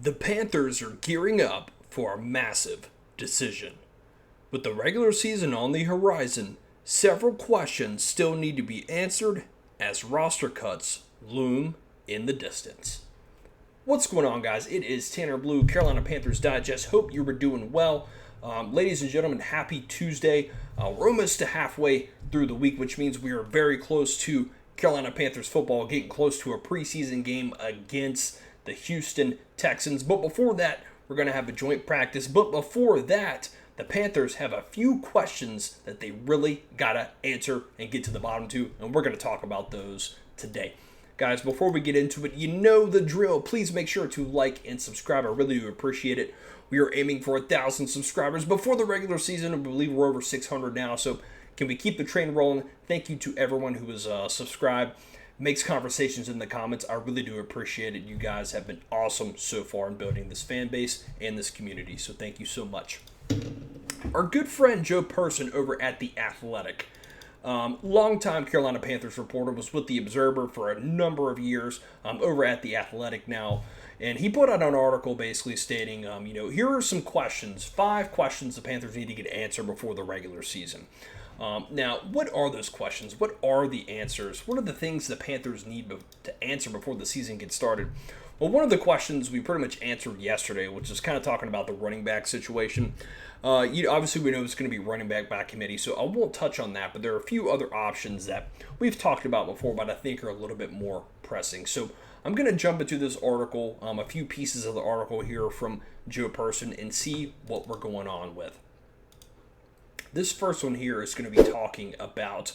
The Panthers are gearing up for a massive decision. With the regular season on the horizon, several questions still need to be answered as roster cuts loom in the distance. What's going on, guys? It is Tanner Blue, Carolina Panthers Digest. Hope you were doing well. Ladies and gentlemen, happy Tuesday. We're almost to halfway through the week, which means we are very close to Carolina Panthers football, getting close to a preseason game against the Houston Texans. But before that, we're going to have a joint practice. But before that, the Panthers have a few questions that they really got to answer and get to the bottom to, and we're going to talk about those today. Guys, before we get into it, you know the drill. Please make sure to like and subscribe. I really do appreciate it. We are aiming for 1,000 subscribers before the regular season. I believe we're over 600 now, so can we keep the train rolling? Thank you to everyone who has subscribed, makes conversations in the comments. I really do appreciate it. You guys have been awesome so far in building this fan base and this community, so thank you so much. Our good friend Joe Person over at The Athletic, longtime Carolina Panthers reporter, was with The Observer for a number of years, over at The Athletic now, and he put out an article basically stating, here are some questions, 5 questions the Panthers need to get answered before the regular season. Now, what are those questions? What are the answers? What are the things the Panthers need to answer before the season gets started? Well, one of the questions we pretty much answered yesterday, which is kind of talking about the running back situation. Obviously, we know it's going to be running back by committee, so I won't touch on that, but there are a few other options that we've talked about before, but I think are a little bit more pressing. So I'm going to jump into this article, a few pieces of the article here from Joe Person, and see what we're going on with. This first one here is going to be talking about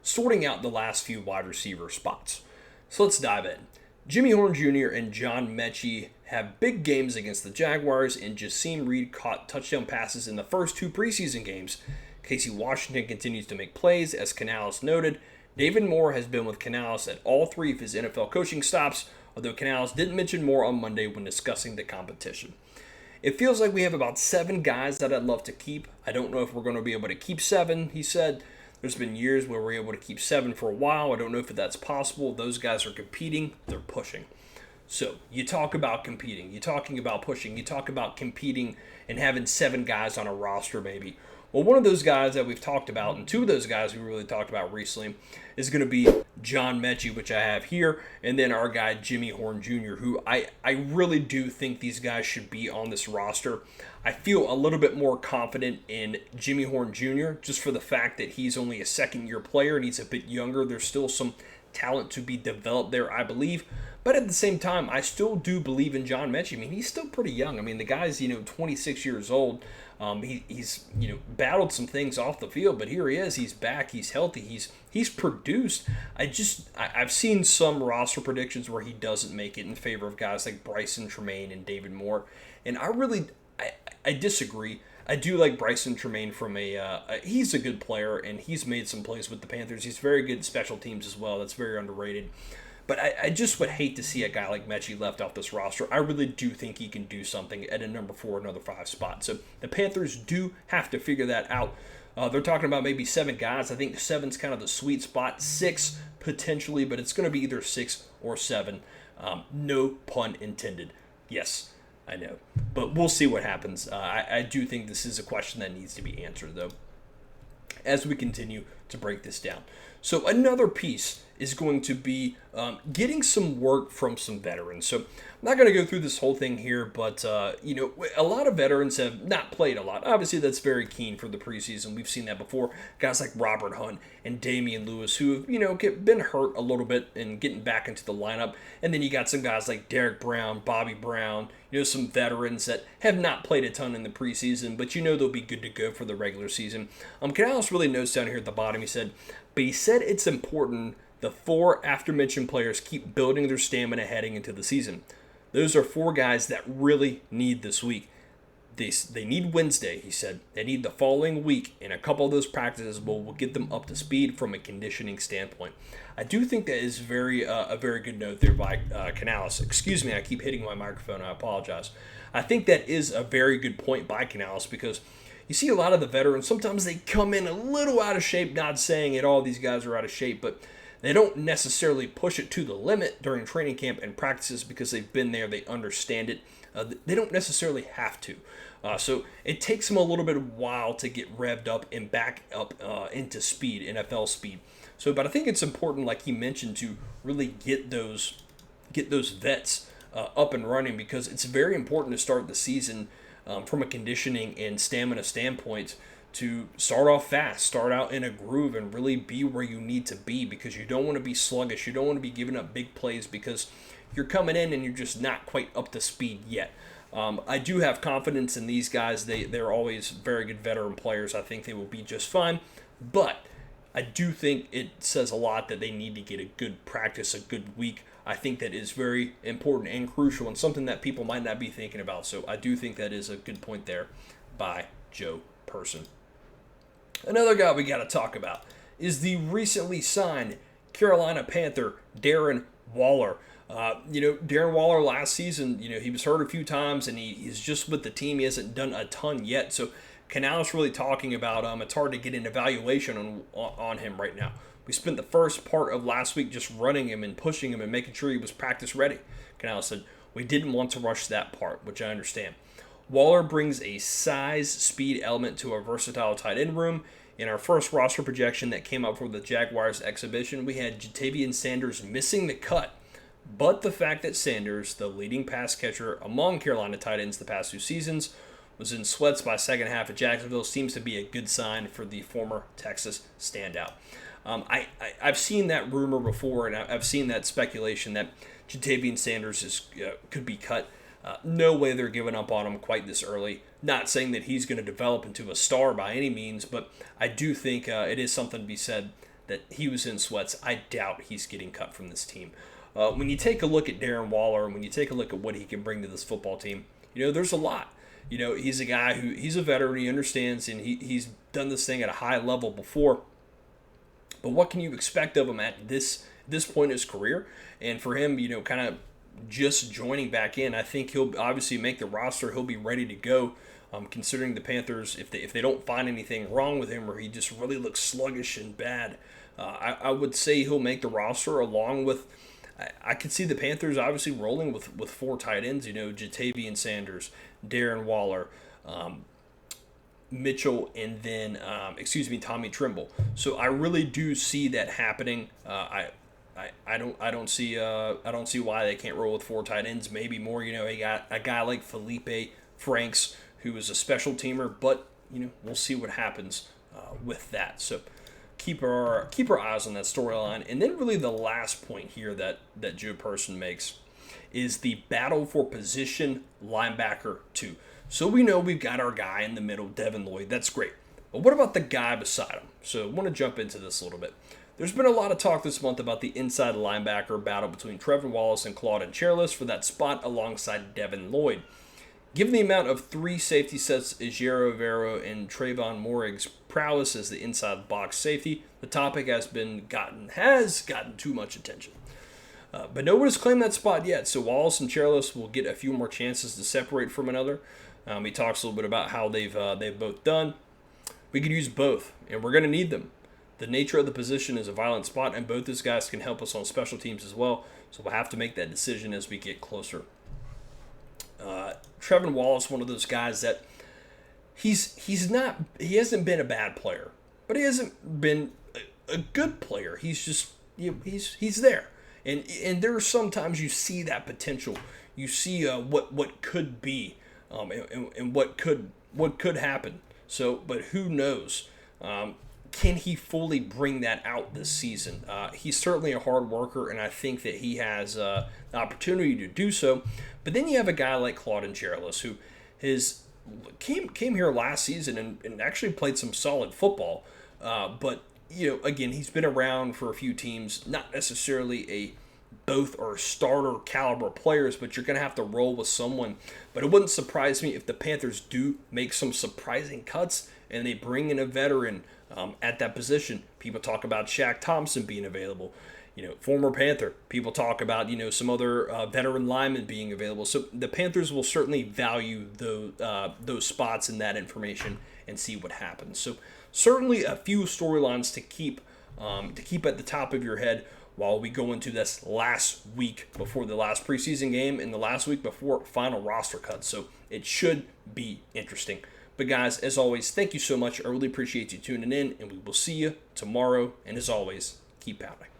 sorting out the last few wide receiver spots. So let's dive in. Jimmy Horn Jr. and John Mechie have big games against the Jaguars, and Jaycee Reed caught touchdown passes in the first 2 preseason games. Casey Washington continues to make plays, as Canales noted. David Moore has been with Canales at all 3 of his NFL coaching stops, although Canales didn't mention Moore on Monday when discussing the competition. It feels like we have about 7 guys that I'd love to keep. I don't know if we're going to be able to keep 7, he said. There's been years where we're able to keep 7 for a while. I don't know if that's possible. Those guys are competing. They're pushing. So you talk about competing. You're talking about pushing. You talk about competing and having 7 guys on a roster maybe. Well, one of those guys that we've talked about, and 2 of those guys we really talked about recently, is going to be John Mechie, which I have here, and then our guy Jimmy Horn Jr., who I really do think these guys should be on this roster. I feel a little bit more confident in Jimmy Horn Jr. just for the fact that he's only a second-year player and he's a bit younger. There's still some talent to be developed there, I believe. But at the same time, I still do believe in John Mechie. I mean, he's still pretty young. I mean, the guy's, 26 years old. He's battled some things off the field, but here he is. He's back. He's healthy. He's produced. I've seen some roster predictions where he doesn't make it in favor of guys like Bryson Tremaine and David Moore, and I disagree. I do like Bryson Tremaine from he's a good player, and he's made some plays with the Panthers. He's very good at special teams as well. That's very underrated. But I just would hate to see a guy like Mechie left off this roster. I really do think he can do something at a number 4, another 5 spot. So the Panthers do have to figure that out. They're talking about maybe 7 guys. I think 7's kind of the sweet spot. 6 potentially, but it's going to be either 6 or 7. No pun intended. Yes, I know. But we'll see what happens. I do think this is a question that needs to be answered, though, as we continue to break this down. So another piece is going to be getting some work from some veterans. So I'm not going to go through this whole thing here, but, a lot of veterans have not played a lot. Obviously, that's very keen for the preseason. We've seen that before. Guys like Robert Hunt and Damian Lewis who have, been hurt a little bit and getting back into the lineup. And then you got some guys like Derrick Brown, Bobby Brown, some veterans that have not played a ton in the preseason, but they'll be good to go for the regular season. Canales really notes down here at the bottom, he said it's important the 4 aforementioned players keep building their stamina heading into the season. Those are 4 guys that really need this week. They need Wednesday, he said. They need the following week, and a couple of those practices will get them up to speed from a conditioning standpoint. I do think that is a very good note there by Canales. Excuse me, I keep hitting my microphone. I apologize. I think that is a very good point by Canales because you see a lot of the veterans, sometimes they come in a little out of shape, not saying at all these guys are out of shape, but They don't necessarily push it to the limit during training camp and practices because they've been there, they understand it. They don't necessarily have to. So it takes them a little bit of a while to get revved up and back up into speed, NFL speed. So, but I think it's important, like he mentioned, to really get those vets up and running, because it's very important to start the season from a conditioning and stamina standpoint, to start off fast, start out in a groove, and really be where you need to be, because you don't want to be sluggish. You don't want to be giving up big plays because you're coming in and you're just not quite up to speed yet. I do have confidence in these guys. They're always very good veteran players. I think they will be just fine. But I do think it says a lot that they need to get a good practice, a good week. I think that is very important and crucial, and something that people might not be thinking about. So I do think that is a good point there by Joe Person. Another guy we got to talk about is the recently signed Carolina Panther, Darren Waller. Darren Waller last season, he was hurt a few times, and he's just with the team. He hasn't done a ton yet. So Canales really talking about it's hard to get an evaluation on him right now. We spent the first part of last week just running him and pushing him and making sure he was practice ready. Canales said, we didn't want to rush that part, which I understand. Waller brings a size, speed element to our versatile tight end room. In our first roster projection that came up for the Jaguars exhibition, we had Ja'Tavion Sanders missing the cut. But the fact that Sanders, the leading pass catcher among Carolina tight ends the past 2 seasons, was in sweats by second half at Jacksonville seems to be a good sign for the former Texas standout. I've seen that rumor before, and I've seen that speculation that Ja'Tavion Sanders could be cut. No way they're giving up on him quite this early. Not saying that he's going to develop into a star by any means, but I do think it is something to be said that he was in sweats. I doubt he's getting cut from this team. When you take a look at Darren Waller, and when you take a look at what he can bring to this football team, there's a lot. He's a guy he's a veteran, he understands, and he's done this thing at a high level before. But what can you expect of him at this point in his career? And for him, kind of just joining back in, I think he'll obviously make the roster. He'll be ready to go. Considering the Panthers, if they don't find anything wrong with him or he just really looks sluggish and bad, I would say he'll make the roster along with. I could see the Panthers obviously rolling with 4 tight ends. Ja'Tavion Sanders, Darren Waller, Mitchell, and then Tommy Trimble. So I really do see that happening. I don't see why they can't roll with 4 tight ends. Maybe more. You got a guy like Felipe Franks, who is a special teamer, but we'll see what happens with that. So keep our eyes on that storyline. And then really the last point here that Joe Person makes is the battle for position linebacker 2. So we know we've got our guy in the middle, Devin Lloyd. That's great. But what about the guy beside him? So I want to jump into this a little bit. There's been a lot of talk this month about the inside linebacker battle between Trevor Wallace and Claude Charles for that spot alongside Devin Lloyd. Given the amount of 3 safety sets Ejiro Rivera and Trayvon Morrig's prowess as the inside box safety, the topic has gotten too much attention. But no one has claimed that spot yet, so Wallace and Charles will get a few more chances to separate from another. He talks a little bit about how they've both done. We could use both, and we're going to need them. The nature of the position is a violent spot, and both these guys can help us on special teams as well, so we'll have to make that decision as we get closer. Trevor Wallace, one of those guys that he hasn't been a bad player, but he hasn't been a good player. He's just he's there, and there are sometimes you see that potential. You see what could be, and what could happen. So, but who knows? Can he fully bring that out this season? He's certainly a hard worker, and I think that he has the opportunity to do so. But then you have a guy like Claude Charles, who came here last season and actually played some solid football. But again, he's been around for a few teams, not necessarily a both are starter caliber players, but you're going to have to roll with someone. But it wouldn't surprise me if the Panthers do make some surprising cuts and they bring in a veteran at that position. People talk about Shaq Thompson being available. Former Panther. People talk about, some other veteran linemen being available. So the Panthers will certainly value those spots and that information and see what happens. So certainly a few storylines to keep to keep at the top of your head while we go into this last week before the last preseason game and the last week before final roster cuts. So it should be interesting. But guys, as always, thank you so much. I really appreciate you tuning in, and we will see you tomorrow. And as always, keep pounding.